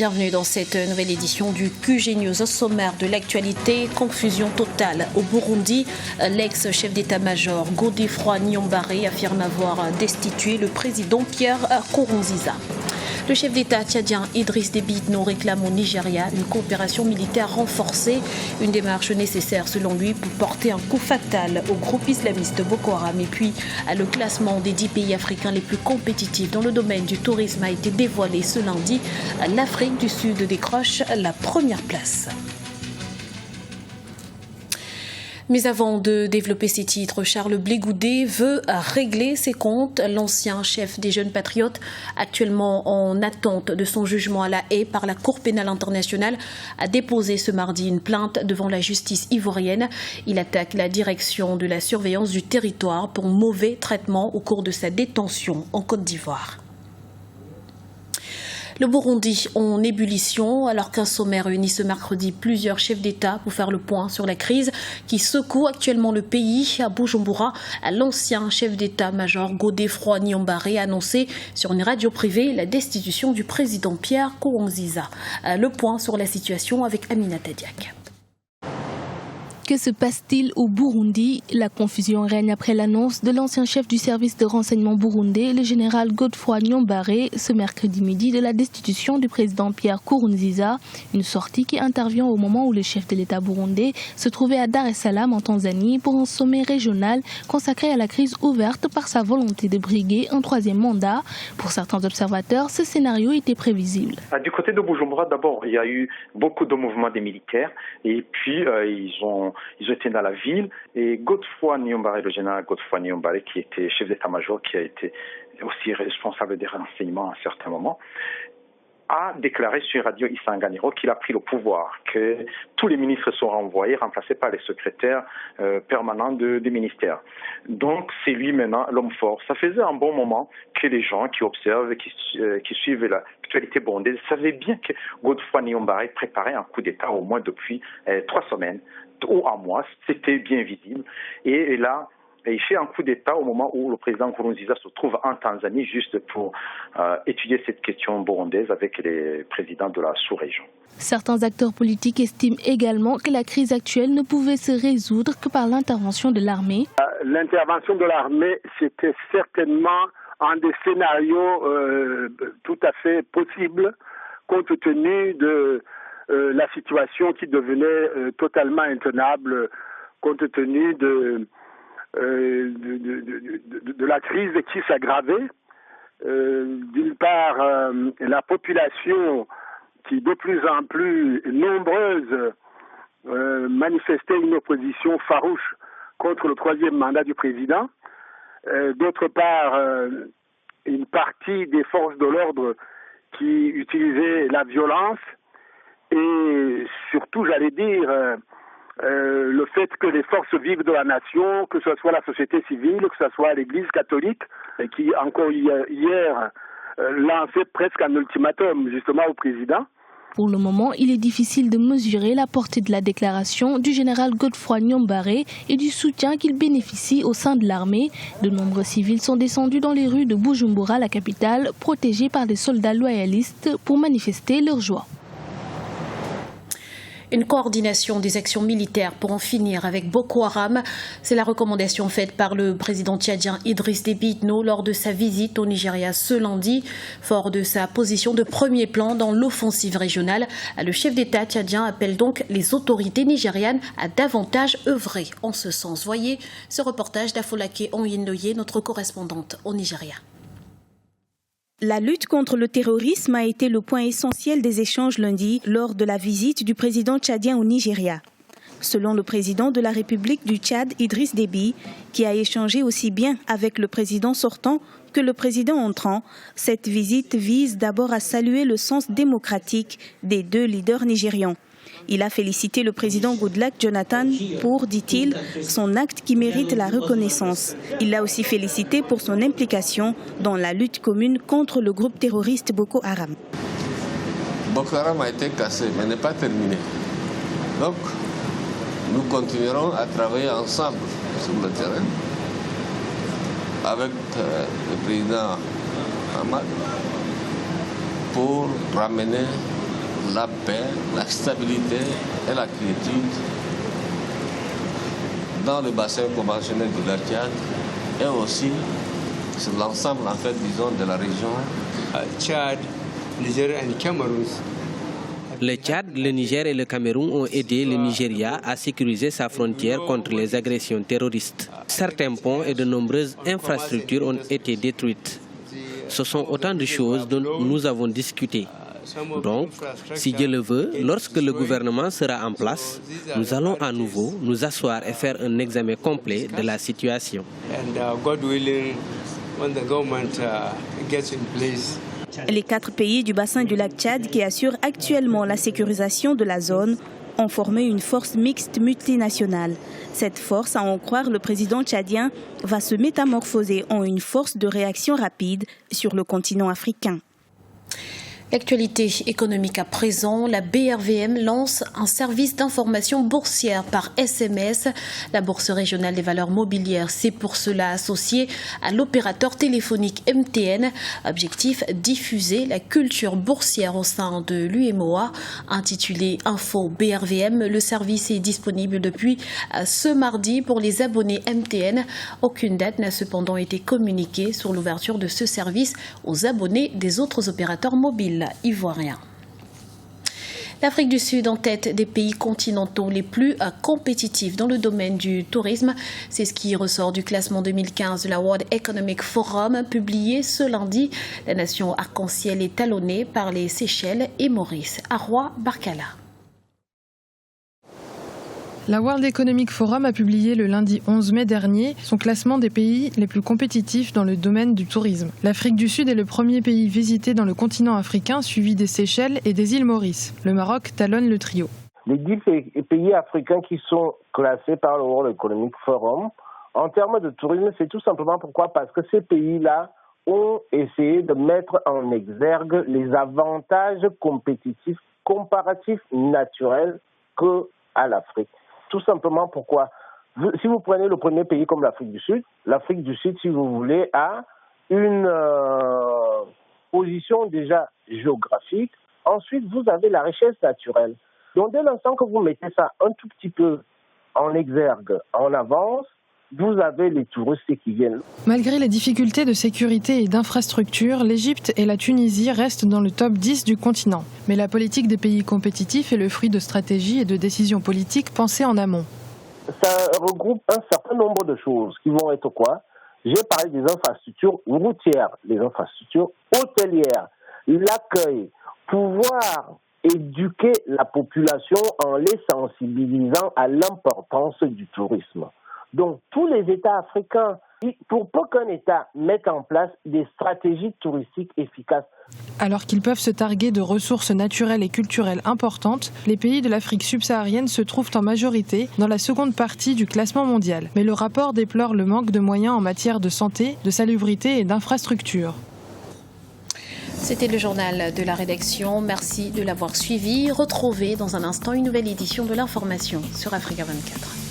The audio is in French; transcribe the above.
Bienvenue dans cette nouvelle édition du QG News. Au sommaire de l'actualité, confusion totale au Burundi. L'ex-chef d'état-major Godefroid Niyombare affirme avoir destitué le président Pierre Nkurunziza. Le chef d'État tchadien Idriss Déby Itno réclame au Nigeria une coopération militaire renforcée, une démarche nécessaire selon lui pour porter un coup fatal au groupe islamiste Boko Haram. Et puis, le classement des 10 pays africains les plus compétitifs dans le domaine du tourisme a été dévoilé ce lundi. L'Afrique du Sud décroche la première place. Mais avant de développer ces titres, Charles Blé Goudet veut régler ses comptes. L'ancien chef des Jeunes Patriotes, actuellement en attente de son jugement à La Haye par la Cour pénale internationale, a déposé ce mardi une plainte devant la justice ivoirienne. Il attaque la direction de la surveillance du territoire pour mauvais traitement au cours de sa détention en Côte d'Ivoire. Le Burundi en ébullition, alors qu'un sommet réunit ce mercredi plusieurs chefs d'État pour faire le point sur la crise qui secoue actuellement le pays. À Bujumbura, l'ancien chef d'État-major Godefroid Niyombare a annoncé sur une radio privée la destitution du président Pierre Nkurunziza. Le point sur la situation avec Aminata Diak. Que se passe-t-il au Burundi? La confusion règne après l'annonce de l'ancien chef du service de renseignement burundais, le général Godefroid Niyombare, ce mercredi midi de la destitution du président Pierre Nkurunziza, une sortie qui intervient au moment où le chef de l'État burundais se trouvait à Dar es Salaam en Tanzanie pour un sommet régional consacré à la crise ouverte par sa volonté de briguer un troisième mandat. Pour certains observateurs, ce scénario était prévisible. Du côté de Bujumbura, d'abord, il y a eu beaucoup de mouvements des militaires et puis ils étaient dans la ville et Godefroid Niyombare, le général Godefroid Niyombare, qui était chef d'état-major, qui a été aussi responsable des renseignements à un certain moment, a déclaré sur Radio Isanganiro qu'il a pris le pouvoir, que tous les ministres sont renvoyés, remplacés par les secrétaires permanents des ministères. Donc c'est lui maintenant l'homme fort. Ça faisait un bon moment que les gens qui observent, qui suivent l'actualité burundaise savaient bien que Godefroid Niyombare préparait un coup d'État au moins depuis 3 semaines ou un mois. C'était bien visible. Et là, il fait un coup d'État au moment où le président Nkurunziza se trouve en Tanzanie juste pour étudier cette question burundaise avec les présidents de la sous-région. Certains acteurs politiques estiment également que la crise actuelle ne pouvait se résoudre que par l'intervention de l'armée. L'intervention de l'armée, c'était certainement un des scénarios tout à fait possibles compte tenu de la situation qui devenait totalement intenable compte tenu de la crise qui s'aggravait. D'une part, la population qui de plus en plus nombreuse manifestait une opposition farouche contre le troisième mandat du président. D'autre part, une partie des forces de l'ordre qui utilisaient la violence et surtout, j'allais dire, le fait que les forces vives de la nation, que ce soit la société civile, que ce soit l'Église catholique, qui encore hier lançait presque un ultimatum justement au président. Pour le moment, il est difficile de mesurer la portée de la déclaration du général Godefroid Niyombare et du soutien qu'il bénéficie au sein de l'armée. De nombreux civils sont descendus dans les rues de Bujumbura, la capitale, protégés par des soldats loyalistes pour manifester leur joie. Une coordination des actions militaires pour en finir avec Boko Haram. C'est la recommandation faite par le président tchadien Idriss Déby Itno lors de sa visite au Nigeria ce lundi. Fort de sa position de premier plan dans l'offensive régionale, le chef d'État tchadien appelle donc les autorités nigérianes à davantage œuvrer en ce sens. Voyez ce reportage d'Afolake Onyinloye, notre correspondante au Nigeria. La lutte contre le terrorisme a été le point essentiel des échanges lundi lors de la visite du président tchadien au Nigeria. Selon le président de la République du Tchad, Idriss Déby, qui a échangé aussi bien avec le président sortant que le président entrant, cette visite vise d'abord à saluer le sens démocratique des deux leaders nigérians. Il a félicité le président Goodluck Jonathan pour, dit-il, son acte qui mérite la reconnaissance. Il l'a aussi félicité pour son implication dans la lutte commune contre le groupe terroriste Boko Haram. Boko Haram a été cassé, mais n'est pas terminé. Donc, nous continuerons à travailler ensemble sur le terrain avec le président Hamad pour ramener la paix, la stabilité et la quiétude dans le bassin conventionnel du lac Tchad et aussi sur l'ensemble en fait, disons, de la région. Tchad, Niger et Cameroun. Le Tchad, le Niger et le Cameroun ont aidé le Nigeria à sécuriser sa frontière contre les agressions terroristes. Certains ponts et de nombreuses infrastructures ont été détruites. Ce sont autant de choses dont nous avons discuté. Donc, si Dieu le veut, lorsque le gouvernement sera en place, nous allons à nouveau nous asseoir et faire un examen complet de la situation. Les 4 pays du bassin du lac Tchad qui assurent actuellement la sécurisation de la zone ont formé une force mixte multinationale. Cette force, à en croire le président tchadien, va se métamorphoser en une force de réaction rapide sur le continent africain. L'actualité économique à présent, la BRVM lance un service d'information boursière par SMS. La Bourse régionale des valeurs mobilières s'est pour cela associée à l'opérateur téléphonique MTN. Objectif, diffuser la culture boursière au sein de l'UMOA. Intitulé Info BRVM, le service est disponible depuis ce mardi pour les abonnés MTN. Aucune date n'a cependant été communiquée sur l'ouverture de ce service aux abonnés des autres opérateurs mobiles ivoiriens. L'Afrique du Sud en tête des pays continentaux les plus compétitifs dans le domaine du tourisme. C'est ce qui ressort du classement 2015 de la World Economic Forum publié ce lundi. La nation arc-en-ciel est talonnée par les Seychelles et Maurice. Arwa Barkala. La World Economic Forum a publié le lundi 11 mai dernier son classement des pays les plus compétitifs dans le domaine du tourisme. L'Afrique du Sud est le premier pays visité dans le continent africain, suivi des Seychelles et des îles Maurice. Le Maroc talonne le trio. Les 10 pays africains qui sont classés par le World Economic Forum, en termes de tourisme, c'est tout simplement pourquoi ? Parce que ces pays-là ont essayé de mettre en exergue les avantages compétitifs, comparatifs, naturels qu'à l'Afrique. Tout simplement pourquoi, si vous prenez le premier pays comme l'Afrique du Sud, si vous voulez, a une position déjà géographique. Ensuite, vous avez la richesse naturelle. Donc, dès l'instant que vous mettez ça un tout petit peu en exergue, en avance, vous avez les touristes qui viennent. Malgré les difficultés de sécurité et d'infrastructure, l'Égypte et la Tunisie restent dans le top 10 du continent. Mais la politique des pays compétitifs est le fruit de stratégies et de décisions politiques pensées en amont. Ça regroupe un certain nombre de choses qui vont être quoi ? J'ai parlé des infrastructures routières, les infrastructures hôtelières, l'accueil, pouvoir éduquer la population en les sensibilisant à l'importance du tourisme. Donc, tous les États africains, pour peu qu'un État mette en place des stratégies touristiques efficaces. Alors qu'ils peuvent se targuer de ressources naturelles et culturelles importantes, les pays de l'Afrique subsaharienne se trouvent en majorité dans la seconde partie du classement mondial. Mais le rapport déplore le manque de moyens en matière de santé, de salubrité et d'infrastructures. C'était le journal de la rédaction. Merci de l'avoir suivi. Retrouvez dans un instant une nouvelle édition de l'information sur Africa 24.